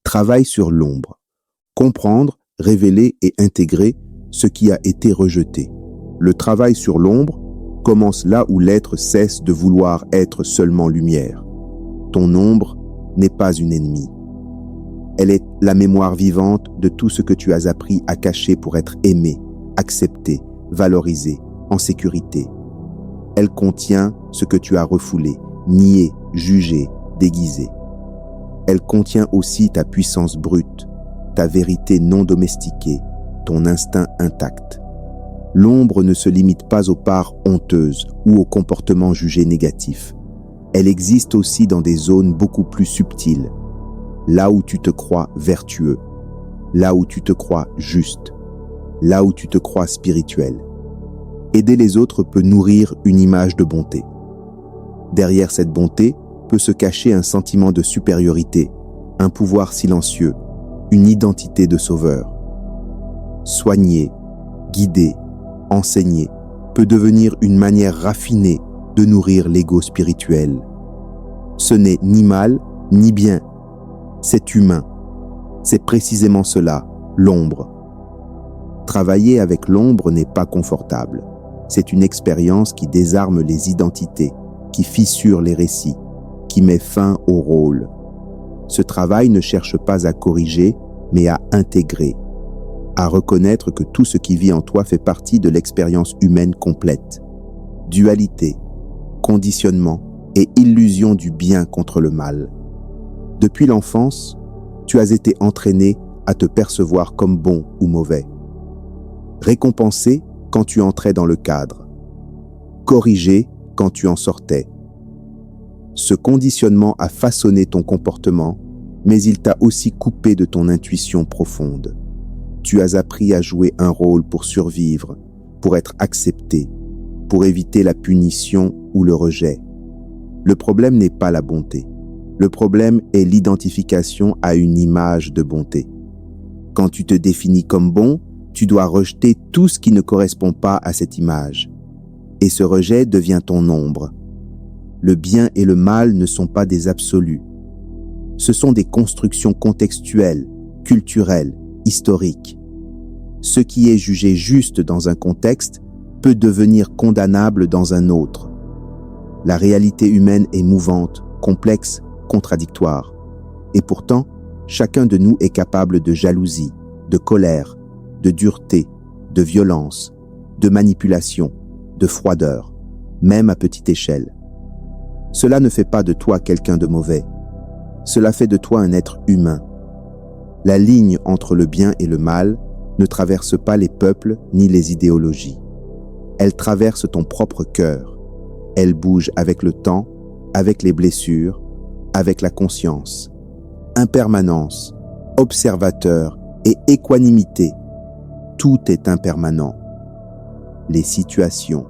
Travail sur l'ombre. Comprendre, révéler et intégrer ce qui a été rejeté. Le travail sur l'ombre commence là où l'être cesse de vouloir être seulement lumière. Ton ombre n'est pas une ennemie. Elle est la mémoire vivante de tout ce que tu as appris à cacher pour être aimé, accepté, valorisé, en sécurité. Elle contient ce que tu as refoulé, nié, jugé, déguisé. Elle contient aussi ta puissance brute, ta vérité non domestiquée, ton instinct intact. L'ombre ne se limite pas aux parts honteuses ou aux comportements jugés négatifs. Elle existe aussi dans des zones beaucoup plus subtiles, là où tu te crois vertueux, là où tu te crois juste, là où tu te crois spirituel. Aider les autres peut nourrir une image de bonté. Derrière cette bonté peut se cacher un sentiment de supériorité, un pouvoir silencieux, une identité de sauveur. Soigner, guider, enseigner peut devenir une manière raffinée de nourrir l'ego spirituel. Ce n'est ni mal, ni bien. C'est humain. C'est précisément cela, l'ombre. Travailler avec l'ombre n'est pas confortable. C'est une expérience qui désarme les identités, qui fissure les récits, qui met fin au rôle. Ce travail ne cherche pas à corriger, mais à intégrer, à reconnaître que tout ce qui vit en toi fait partie de l'expérience humaine complète. Dualité, conditionnement et illusion du bien contre le mal. Depuis l'enfance, tu as été entraîné à te percevoir comme bon ou mauvais. Récompensé quand tu entrais dans le cadre. Corrigé quand tu en sortais. Ce conditionnement a façonné ton comportement, mais il t'a aussi coupé de ton intuition profonde. Tu as appris à jouer un rôle pour survivre, pour être accepté, pour éviter la punition ou le rejet. Le problème n'est pas la bonté. Le problème est l'identification à une image de bonté. Quand tu te définis comme bon, tu dois rejeter tout ce qui ne correspond pas à cette image. Et ce rejet devient ton ombre. Le bien et le mal ne sont pas des absolus. Ce sont des constructions contextuelles, culturelles, historiques. Ce qui est jugé juste dans un contexte peut devenir condamnable dans un autre. La réalité humaine est mouvante, complexe, contradictoire. Et pourtant, chacun de nous est capable de jalousie, de colère, de dureté, de violence, de manipulation, de froideur, même à petite échelle. Cela ne fait pas de toi quelqu'un de mauvais. Cela fait de toi un être humain. La ligne entre le bien et le mal ne traverse pas les peuples ni les idéologies. Elle traverse ton propre cœur. Elle bouge avec le temps, avec les blessures, avec la conscience. Impermanence, observateur et équanimité. Tout est impermanent. Les situations,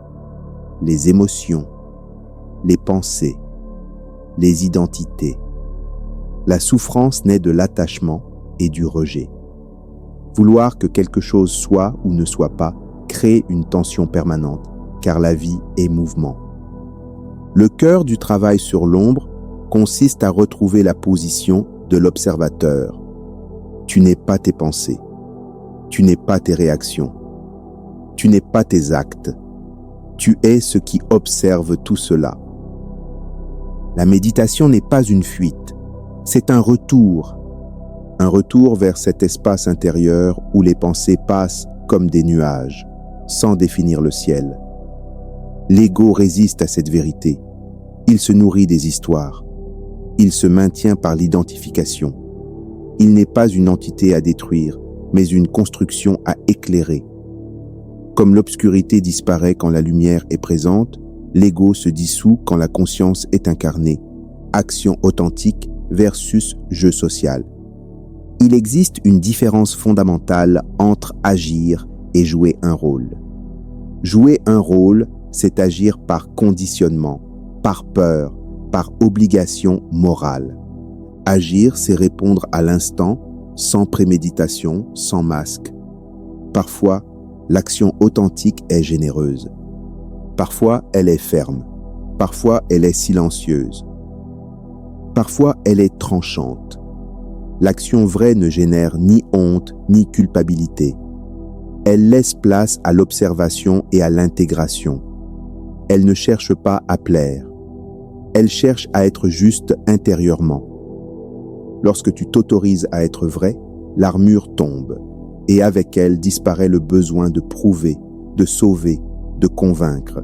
les émotions, les pensées, les identités. La souffrance naît de l'attachement et du rejet. Vouloir que quelque chose soit ou ne soit pas crée une tension permanente, car la vie est mouvement. Le cœur du travail sur l'ombre consiste à retrouver la position de l'observateur. Tu n'es pas tes pensées. Tu n'es pas tes réactions. Tu n'es pas tes actes. Tu es ce qui observe tout cela. La méditation n'est pas une fuite, c'est un retour vers cet espace intérieur où les pensées passent comme des nuages, sans définir le ciel. L'ego résiste à cette vérité. Il se nourrit des histoires. Il se maintient par l'identification. Il n'est pas une entité à détruire, mais une construction à éclairer. Comme l'obscurité disparaît quand la lumière est présente, l'ego se dissout quand la conscience est incarnée. Action authentique versus jeu social. Il existe une différence fondamentale entre agir et jouer un rôle. Jouer un rôle, c'est agir par conditionnement, par peur, par obligation morale. Agir, c'est répondre à l'instant, sans préméditation, sans masque. Parfois, l'action authentique est généreuse. Parfois, elle est ferme. Parfois, elle est silencieuse. Parfois, elle est tranchante. L'action vraie ne génère ni honte ni culpabilité. Elle laisse place à l'observation et à l'intégration. Elle ne cherche pas à plaire. Elle cherche à être juste intérieurement. Lorsque tu t'autorises à être vrai, l'armure tombe, et avec elle disparaît le besoin de prouver, de sauver, de convaincre.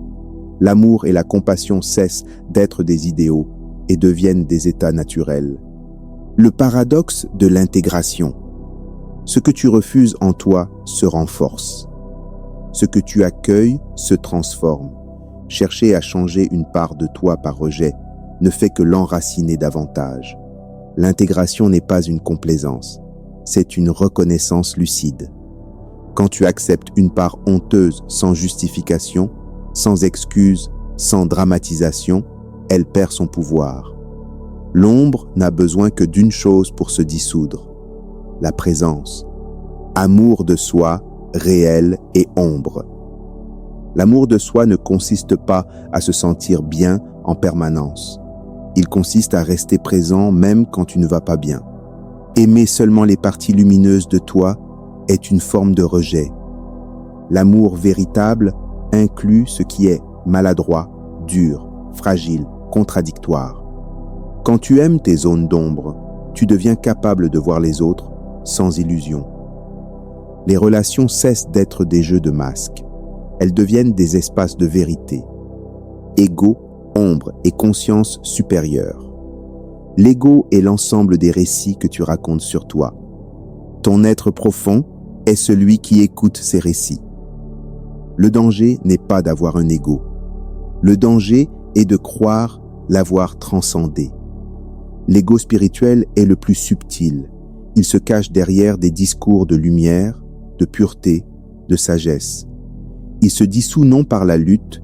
L'amour et la compassion cessent d'être des idéaux et deviennent des états naturels. Le paradoxe de l'intégration. Ce que tu refuses en toi se renforce. Ce que tu accueilles se transforme. Chercher à changer une part de toi par rejet ne fait que l'enraciner davantage. L'intégration n'est pas une complaisance, c'est une reconnaissance lucide. Quand tu acceptes une part honteuse sans justification, sans excuse, sans dramatisation, elle perd son pouvoir. L'ombre n'a besoin que d'une chose pour se dissoudre, la présence. Amour de soi, réel et ombre. L'amour de soi ne consiste pas à se sentir bien en permanence. Il consiste à rester présent même quand tu ne vas pas bien. Aimer seulement les parties lumineuses de toi est une forme de rejet. L'amour véritable inclut ce qui est maladroit, dur, fragile, contradictoire. Quand tu aimes tes zones d'ombre, tu deviens capable de voir les autres sans illusion. Les relations cessent d'être des jeux de masques. Elles deviennent des espaces de vérité. Ego, ombre et conscience supérieure. L'ego est l'ensemble des récits que tu racontes sur toi. Ton être profond est celui qui écoute ces récits. Le danger n'est pas d'avoir un ego. Le danger est de croire l'avoir transcendé. L'ego spirituel est le plus subtil. Il se cache derrière des discours de lumière, de pureté, de sagesse. Il se dissout non par la lutte,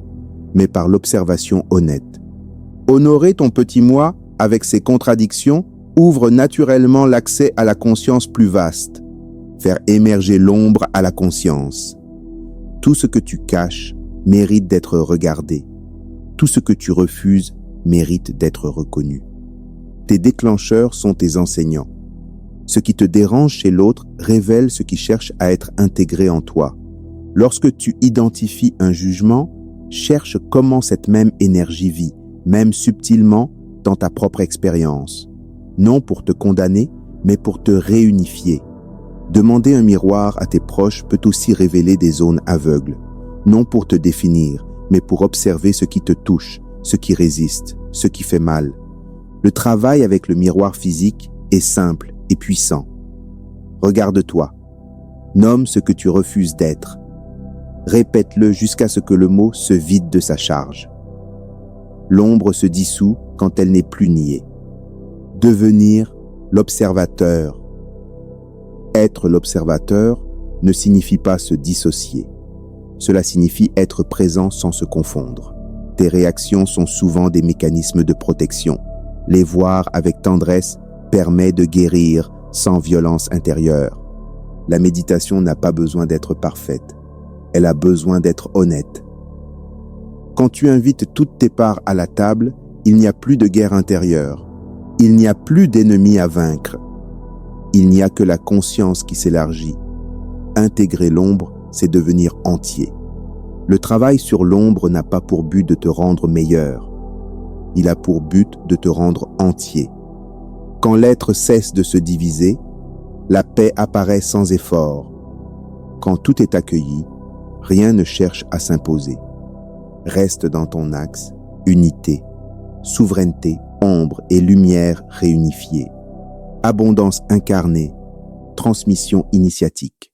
mais par l'observation honnête. Honorer ton petit moi avec ses contradictions ouvre naturellement l'accès à la conscience plus vaste. Faire émerger l'ombre à la conscience. Tout ce que tu caches mérite d'être regardé. Tout ce que tu refuses mérite d'être reconnu. Tes déclencheurs sont tes enseignants. Ce qui te dérange chez l'autre révèle ce qui cherche à être intégré en toi. Lorsque tu identifies un jugement, cherche comment cette même énergie vit, même subtilement, dans ta propre expérience. Non pour te condamner, mais pour te réunifier. Demander un miroir à tes proches peut aussi révéler des zones aveugles. Non pour te définir, mais pour observer ce qui te touche, ce qui résiste, ce qui fait mal. Le travail avec le miroir physique est simple et puissant. Regarde-toi. Nomme ce que tu refuses d'être. Répète-le jusqu'à ce que le mot se vide de sa charge. L'ombre se dissout quand elle n'est plus niée. Devenir l'observateur. Être l'observateur ne signifie pas se dissocier. Cela signifie être présent sans se confondre. Tes réactions sont souvent des mécanismes de protection. Les voir avec tendresse permet de guérir sans violence intérieure. La méditation n'a pas besoin d'être parfaite. Elle a besoin d'être honnête. Quand tu invites toutes tes parts à la table, il n'y a plus de guerre intérieure. Il n'y a plus d'ennemis à vaincre. Il n'y a que la conscience qui s'élargit. Intégrer l'ombre, c'est devenir entier. Le travail sur l'ombre n'a pas pour but de te rendre meilleur. Il a pour but de te rendre entier. Quand l'être cesse de se diviser, la paix apparaît sans effort. Quand tout est accueilli, rien ne cherche à s'imposer. Reste dans ton axe, unité, souveraineté, ombre et lumière réunifiées. Abondance incarnée, transmission initiatique.